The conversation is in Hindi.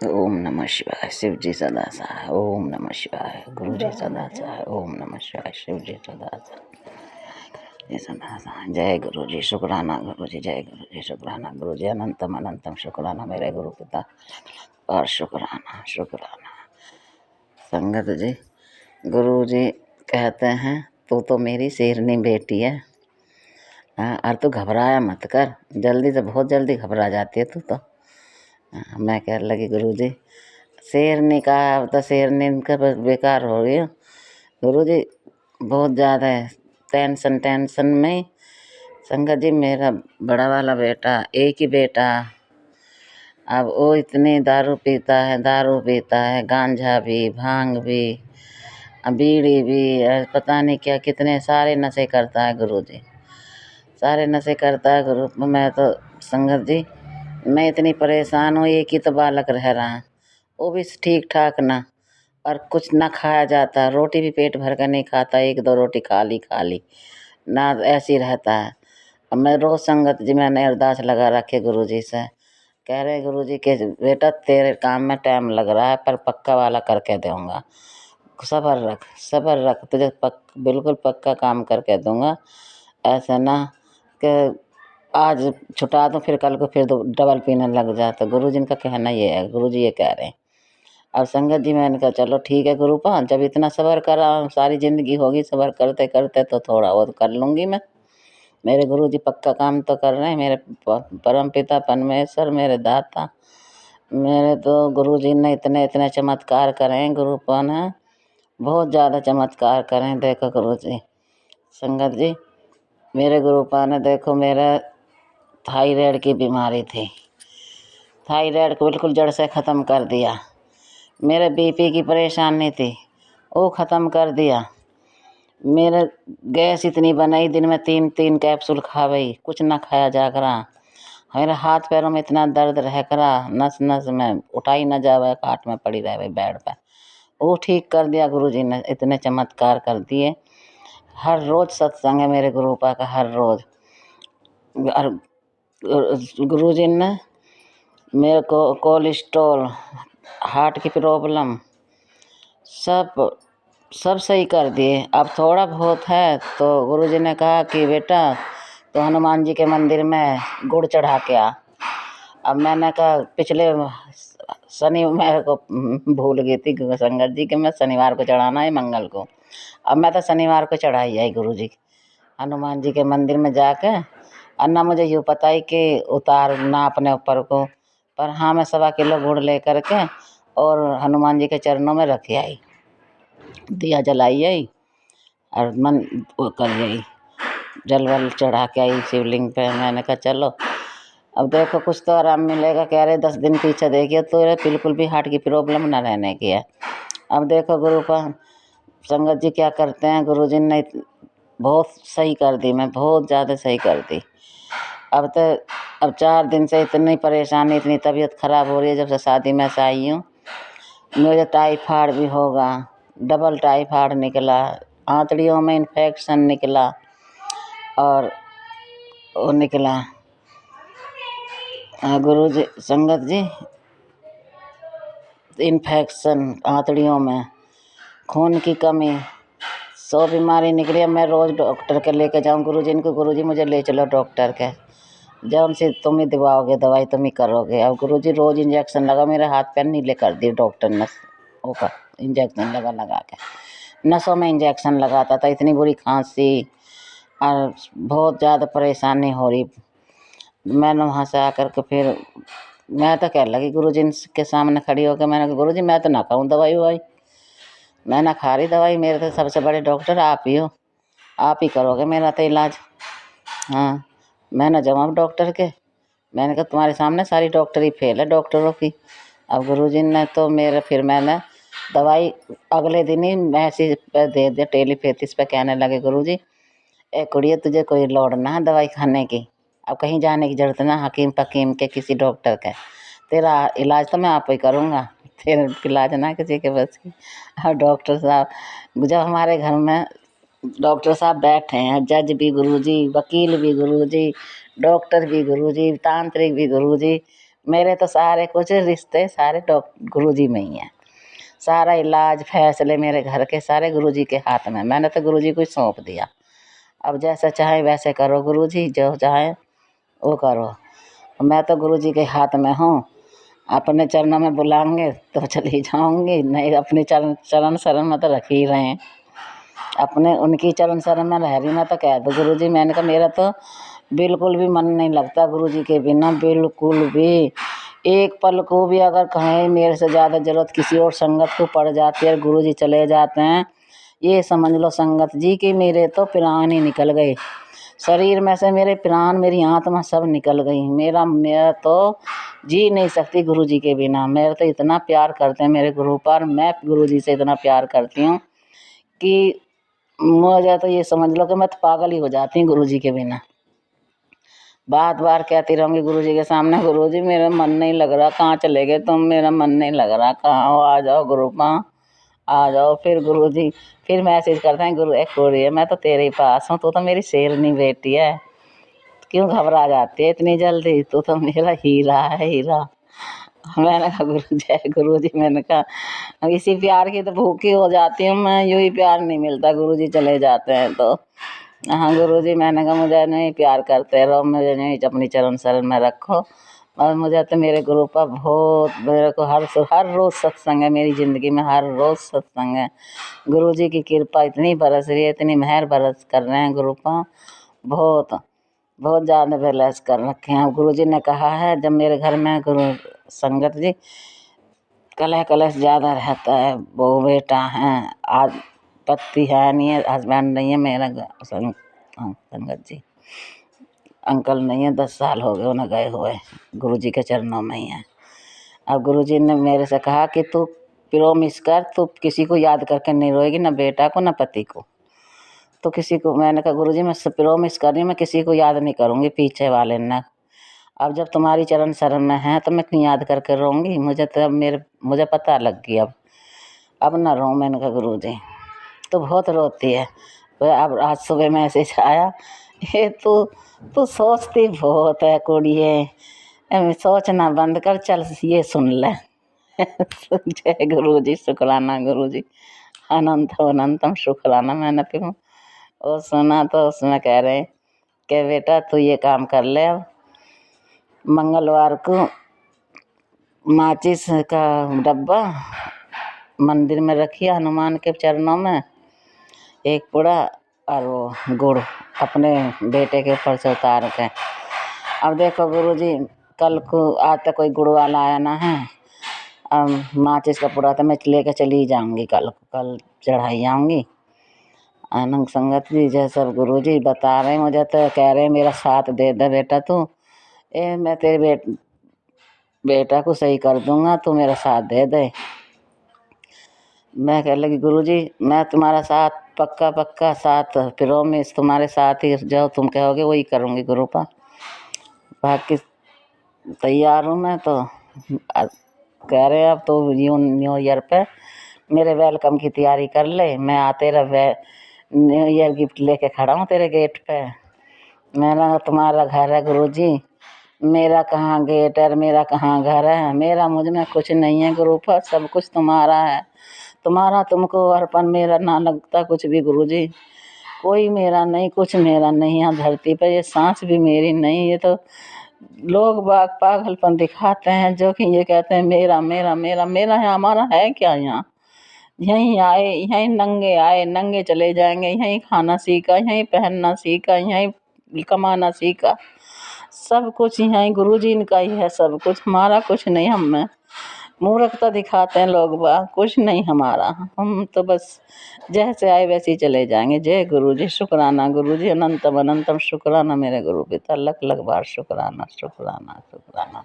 ओम नमः शिवाय। शिव जी सदा सहाय। ओम नमः शिवाय। गुरु जी सदा सहाय। ओम नमः शिवाय। शिव जी सदा सहाय। सदा सहाय। जय गुरु जी। शुक्राना गुरु जी। जय गुरु जी। शुक्राना गुरु जी। अनंतम अनंतम शुक्राना मेरे गुरु पिता और शुक्राना शुक्राना। संगत जी, गुरु जी कहते हैं तू तो मेरी शेरनी बेटी है। और तू घबराया मत कर, जल्दी से बहुत जल्दी घबरा जाती है तू तो। मैं कह लगी गुरुजी शेरनी का तो शेरनी का बेकार हो गई गुरुजी, बहुत ज़्यादा है टेंशन में। संगत जी, मेरा बड़ा वाला बेटा, एक ही बेटा, अब वो इतनी दारू पीता है, गांजा भी, भांग भी, बीड़ी भी, पता नहीं क्या कितने सारे नशे करता है गुरुजी, सारे नशे करता है गुरु। मैं तो संगत जी, मैं इतनी परेशान हूँ। एक ही तो बालक रह रहा है, वो भी ठीक ठाक ना, और कुछ ना खाया जाता, रोटी भी पेट भर कर नहीं खाता, एक दो रोटी खा ली ना, ऐसी रहता है। अब मैं रोज़ संगत जी मैंने अरदास लगा रखे गुरु जी से, कह रहे गुरु जी के बेटा तेरे काम में टाइम लग रहा है पर पक्का वाला करके दूँगा, सब्र रख, तुझे बिल्कुल पक्का काम करके दूँगा। ऐसा ना कि आज छुटा दूँ फिर कल को फिर डबल पीने लग जाता। गुरु जी का कहना ये है, गुरु जी ये कह रहे हैं। अब संगत जी मैंने कहा चलो ठीक है गुरुपा, जब इतना सब्र करा, सारी ज़िंदगी होगी सब्र करते करते, तो थोड़ा और कर लूँगी मैं। मेरे गुरु जी पक्का काम तो कर रहे हैं, मेरे परम पिता परमेश्वर, मेरे दाता, मेरे तो गुरु जी ने इतने इतने चमत्कार करे हैं गुरुपा ने, बहुत ज़्यादा चमत्कार करें। देखो गुरु जी, संगत जी, मेरे गुरुपा ने देखो, मेरा थायराइड की बीमारी थी, थायराइड को बिल्कुल जड़ से ख़त्म कर दिया। मेरे बीपी की परेशानी थी, वो ख़त्म कर दिया। मेरा गैस इतनी बनाई, दिन में 3 कैप्सूल खा गई, कुछ ना खाया जा करा। मेरे हाथ पैरों में इतना दर्द रह करा, नस नस में उठाई ना जावे, काट में पड़ी रहे बेड पर, वो ठीक कर दिया गुरु जी ने, इतने चमत्कार कर दिए। हर रोज़ सत्संग है मेरे गुरुपा का, हर रोज़। और गुरु जी ने मेरे को कोलेस्ट्रॉल, हार्ट की प्रॉब्लम सब सही कर दिए। अब थोड़ा बहुत है तो गुरुजी ने कहा कि बेटा तो हनुमान जी के मंदिर में गुड़ चढ़ा के आ। अब मैंने कहा पिछले शनि मेरे को भूल गई थी संगत जी कि मैं शनिवार को चढ़ाना है, मंगल को। अब मैं तो शनिवार को चढ़ाई आई गुरुजी हनुमान जी के मंदिर में जाके। और ना मुझे यूँ पता ही कि उतारना अपने ऊपर को, पर हाँ मैं 1.25 किलो गुड़ ले करके और हनुमान जी के चरणों में रख आई, दिया जलाई आई और मन वो कर आई, जल वल चढ़ा के आई शिवलिंग पे। मैंने कहा चलो अब देखो कुछ तो आराम मिलेगा। कह रहे 10 दिन पीछे देखिए तो बिल्कुल भी हार्ट की प्रॉब्लम ना रहने की है। अब देखो गुरुपा संगत जी क्या करते हैं, गुरु जी ने बहुत सही कर दी, मैं बहुत ज़्यादा सही कर दी। अब 4 दिन से इतनी परेशानी, इतनी तबीयत ख़राब हो रही है जब से शादी में से आई हूँ। मुझे टाइफाइड भी होगा, डबल टाइफाइड निकला, आंतड़ियों में इन्फेक्शन निकला, और वो निकला गुरु जी संगत जी, इन्फेक्शन आंतड़ियों में, खून की कमी, 100 बीमारी निकली। अब मैं रोज़ डॉक्टर के लेके जाऊँ गुरु जी इनको, गुरु जी मुझे ले चलो डॉक्टर के, जब से तुम ही दिवाओगे दवाई तुम ही करोगे। अब गुरु जी रोज़ इंजेक्शन लगा, मेरे हाथ पैर नीले कर दिए डॉक्टर ने, ओका इंजेक्शन लगा के, नसों में इंजेक्शन लगाता था। इतनी बुरी खांसी और बहुत ज़्यादा परेशानी हो रही। मैंने वहाँ से आकर के फिर मैं तो कह लगी गुरु जी के सामने खड़ी होकर, मैंने कहा गुरु जी मैं तो ना खाऊँ दवाई ववाई, मैं ना खा रही दवाई, मेरे तो सबसे बड़े डॉक्टर आप ही हो, आप ही करोगे मेरा तो इलाज। हाँ, मैं ना जाऊँ अब डॉक्टर के। मैंने कहा तुम्हारे सामने सारी डॉक्टरी फेल है डॉक्टरों की। अब गुरुजी ने तो फिर मैंने दवाई अगले दिन ही मैसेज पे दे दिया, टेलीपैथिस पे कहने लगे गुरुजी ए कुड़िए तुझे कोई लोड़ ना है दवाई खाने की, अब कहीं जाने की जरूरत ना, हकीम पकीम के किसी डॉक्टर के, तेरा इलाज तो मैं आप ही करूँगा, तेरा इलाज ना किसी के बस की। और डॉक्टर साहब जब हमारे घर में डॉक्टर साहब बैठे हैं, जज भी गुरुजी, वकील भी गुरुजी, डॉक्टर भी गुरुजी, तांत्रिक भी गुरुजी, मेरे तो सारे कुछ रिश्ते सारे गुरुजी में ही हैं। सारा इलाज फैसले मेरे घर के सारे गुरुजी के हाथ में। मैंने तो गुरुजी को सौंप दिया। अब जैसा चाहे वैसे करो गुरुजी, जो चाहे वो करो। मैं तो गुरुजी के हाथ में हूँ। अपने चरणों में बुलाएंगे तो चली जाऊंगी, नहीं अपने चरण शरण में तो रख ही रहे हैं। अपने उनकी चरण शरण में रह रही। मैं तो कह दूँ गुरुजी, मैंने कहा मेरा तो बिल्कुल भी मन नहीं लगता गुरुजी के बिना, बिल्कुल भी। एक पल को भी अगर कहें मेरे से ज़्यादा ज़रूरत किसी और संगत को पड़ जाती है, गुरुजी चले जाते हैं, ये समझ लो संगत जी कि मेरे तो प्राण ही निकल गए। शरीर में से मेरे प्राण, मेरी आत्मा सब निकल गई। मेरा तो जी नहीं सकती गुरुजी के बिना। मेरे तो इतना प्यार करते हैं मेरे गुरु पर, मैं गुरुजी से इतना प्यार करती हूँ कि मुझे तो ये समझ लो कि मैं तो पागल ही हो जाती हूँ गुरुजी के बिना। बार बार कहती रहूँगी गुरुजी के सामने, गुरुजी मेरा मन नहीं लग रहा, कहाँ चले गए तुम, मेरा मन नहीं लग रहा, कहाँ हो, आ जाओ गुरुपा, आ जाओ। फिर गुरुजी फिर मैसेज करते हैं, गुरु एक कोरी है, मैं तो तेरे ही पास हूँ, तू तो मेरी शेरनी बेटी है, क्यों घबरा जाती है इतनी जल्दी, तू तो मेरा हीरा है, हीरा। मैंने कहा गुरु जय गुरुजी, मैंने कहा इसी प्यार की तो भूखी हो जाती हूँ मैं, यूँ ही प्यार नहीं मिलता गुरुजी चले जाते हैं तो। हाँ गुरुजी, मैंने कहा मुझे नहीं प्यार करते रहो, मुझे नहीं अपनी चरण शरण में रखो। और मुझे तो मेरे गुरु पर बहुत, मेरे को हर रोज़ सत्संग है मेरी ज़िंदगी में, हर रोज़ सत्संग है। गुरुजी की कृपा इतनी बरस रही है, इतनी मेहर बरस कर रहे हैं गुरु पर, बहुत बहुत ज़्यादा बैलेंस कर रखे हैं। गुरुजी ने कहा है जब मेरे घर में गुरु संगत जी कलह ज़्यादा रहता है, बहू बेटा हैं, आज पति है नहीं है, हस्बैंड नहीं है, मेरा संगत जी अंकल नहीं है, 10 साल हो गए उन्हें गए हुए, गुरुजी के चरणों में ही है। अब गुरुजी ने मेरे से कहा कि तू प्रॉमिस कर, तू किसी को याद करके नहीं रोएगी, ना बेटा को ना पति को, तो किसी को। मैंने कहा गुरुजी मैं प्रॉमिस कर रही हूँ, मैं किसी को याद नहीं करूँगी पीछे वाले ने। अब जब तुम्हारी चरण शरण में है तो मैं क्यों याद करके रोऊंगी, मुझे तो अब मुझे पता लग गया, अब ना रो। मैंने कहा गुरुजी तो बहुत रोती है। तो अब आज सुबह मैसेज आया, ये तू सोचती बहुत है कुड़िए, सोचना बंद कर, चल ये सुन ले। जय गुरुजी, शुक्राना गुरुजी, अनंत अनंतम शुक्राना। मैंने फिर वो सुना तो उसमें कह रहे कि बेटा तू ये काम कर ले, अब मंगलवार को माचिस का डब्बा मंदिर में रखिए, हनुमान के चरणों में एक पुड़ा और वो गुड़ अपने बेटे के ऊपर से उतार के। अब देखो गुरुजी, कल को आज तक कोई गुड़ वाला आया ना है, अब माचिस का पुड़ा तो मैं लेके चली जाऊंगी, कल चढ़ाई आऊँगी। आनंद संगत जी जय सब गुरुजी बता रहे मुझे, तो कह रहे मेरा साथ दे दे बेटा तू, मैं तेरे बेटा को सही कर दूंगा, तू मेरा साथ दे दे। मैं कह लगी गुरुजी मैं तुम्हारा साथ पक्का साथ, प्रॉमिस तुम्हारे साथ ही, जो तुम कहोगे वही करूँगी गुरुपा, बाकी तैयार हूँ मैं। तो कह रहे हैं अब तो न्यू ईयर पे मेरे वेलकम की तैयारी कर ले, मैं तेरा न्यू ईयर गिफ्ट लेके खड़ा हूँ तेरे गेट पे। मेरा तुम्हारा घर है गुरुजी, मेरा कहाँ गेट है, मेरा कहाँ घर है, मेरा मुझ में कुछ नहीं है गुरुपा, सब कुछ तुम्हारा है, तुम्हारा तुमको अर्पण, मेरा ना लगता कुछ भी गुरुजी, कोई मेरा नहीं, कुछ मेरा नहीं। यहाँ धरती पे ये सांस भी मेरी नहीं। ये तो लोग बाग पागलपन दिखाते हैं, जो कि ये कहते हैं मेरा मेरा मेरा मेरा है, हमारा है क्या यहाँ। यहीं आए, यहीं नंगे आए, नंगे चले जाएंगे, यहीं खाना सीखा, यहीं पहनना सीखा, यहीं कमाना सीखा, सब कुछ यहीं गुरुजी का ही है, सब कुछ हमारा कुछ नहीं। हम में मूर्खता दिखाते हैं लोग बाग, कुछ नहीं हमारा, हम तो बस जैसे आए वैसे ही चले जाएंगे। जय गुरुजी, शुक्राना गुरुजी, अनंतम अनंतम शुक्राना मेरे गुरु पिता, लख लख बार शुक्राना शुक्राना शुक्राना।